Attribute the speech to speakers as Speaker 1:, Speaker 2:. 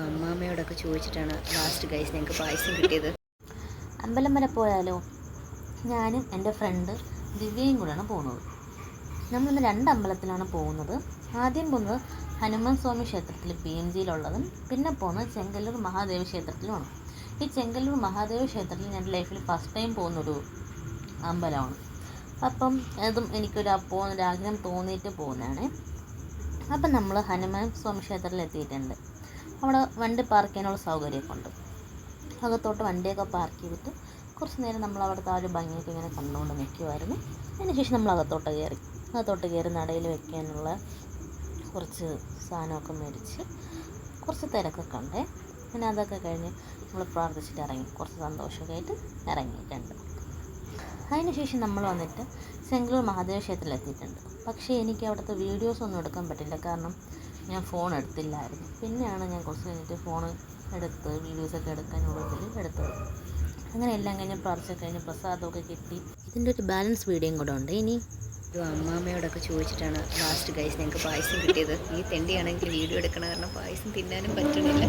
Speaker 1: അമ്മാമ്മയോടൊക്കെ ചോദിച്ചിട്ടാണ് last guys ഞങ്ങൾക്ക് പായസം കിട്ടിയത്.
Speaker 2: അമ്പലം വരെ പോയാലോ? ഞാനും എൻ്റെ ഫ്രണ്ട് ദിവ്യയും കൂടെയാണ് പോകുന്നത്. നമ്മളിന്ന് 2 അമ്പലത്തിലാണ് പോകുന്നത്. ആദ്യം പോകുന്നത് ഹനുമാൻ സ്വാമി ക്ഷേത്രത്തിൽ PMGയിലുള്ളതും, പിന്നെ പോകുന്നത് ചെങ്കല്ലൂർ മഹാദേവ ക്ഷേത്രത്തിലുമാണ്. ഈ ചെങ്കല്ലൂർ മഹാദേവ ക്ഷേത്രത്തിൽ ഞാൻ ലൈഫിൽ ഫസ്റ്റ് ടൈം പോകുന്നൊരു അമ്പലമാണ്. അപ്പം അതും പോകുന്നൊരാഗ്രഹം തോന്നിയിട്ട് പോകുന്നതാണ്. അപ്പം നമ്മൾ ഹനുമാൻ സ്വാമി ക്ഷേത്രത്തിൽ എത്തിയിട്ടുണ്ട്. അവിടെ വണ്ടി പാർക്ക് ചെയ്യാനുള്ള സൗകര്യമൊക്കെ ഉണ്ട്. അകത്തോട്ട് വണ്ടിയൊക്കെ പാർക്ക് ചെയ്തിട്ട് കുറച്ച് നേരം നമ്മൾ അവിടുത്തെ ആ ഒരു ഭംഗിയൊക്കെ ഇങ്ങനെ കണ്ടുകൊണ്ട് നിൽക്കുമായിരുന്നു. അതിനുശേഷം നമ്മൾ അകത്തോട്ട് കയറി നടയിൽ വെക്കാനുള്ള കുറച്ച് സാധനമൊക്കെ മേടിച്ച് കുറച്ച് തിരക്കൊക്കെ ഉണ്ട്. പിന്നെ അതൊക്കെ കഴിഞ്ഞ് നമ്മൾ പ്രാർത്ഥിച്ചിട്ട് ഇറങ്ങി കുറച്ച് സന്തോഷമൊക്കെ ആയിട്ട് ഇറങ്ങിയിട്ടുണ്ട്. അതിനുശേഷം നമ്മൾ വന്നിട്ട് ചെങ്കല്ലൂർ മഹാദേവ ക്ഷേത്രത്തിൽ എത്തിയിട്ടുണ്ട്. പക്ഷേ എനിക്ക് അവിടുത്തെ വീഡിയോസൊന്നും എടുക്കാൻ പറ്റില്ല, കാരണം ഞാൻ ഫോൺ എടുത്തില്ലായിരുന്നു. പിന്നെയാണ് ഞാൻ കുറച്ച് കഴിഞ്ഞിട്ട് ഫോൺ എടുത്ത് വീഡിയോസൊക്കെ എടുക്കാനുള്ളതിൽ എടുത്തത്. അങ്ങനെ എല്ലാം കഴിഞ്ഞ് പ്രാർത്ഥിച്ചൊക്കെ കഴിഞ്ഞ് പ്രസാദമൊക്കെ കിട്ടി. ഇതിൻ്റെ ഒരു ബാലൻസ് വീഡിയോയും കൂടെ ഉണ്ട്. ഇനി
Speaker 1: അമ്മാമ്മയോടൊക്കെ ചോദിച്ചിട്ടാണ് ലാസ്റ്റ് ഗൈസ് ഞങ്ങൾക്ക് പായസം കിട്ടിയത്. ഈ തെണ്ടിയാണെങ്കിൽ വീഡിയോ എടുക്കണ കാരണം പായസം തിന്നാനും പറ്റണില്ല.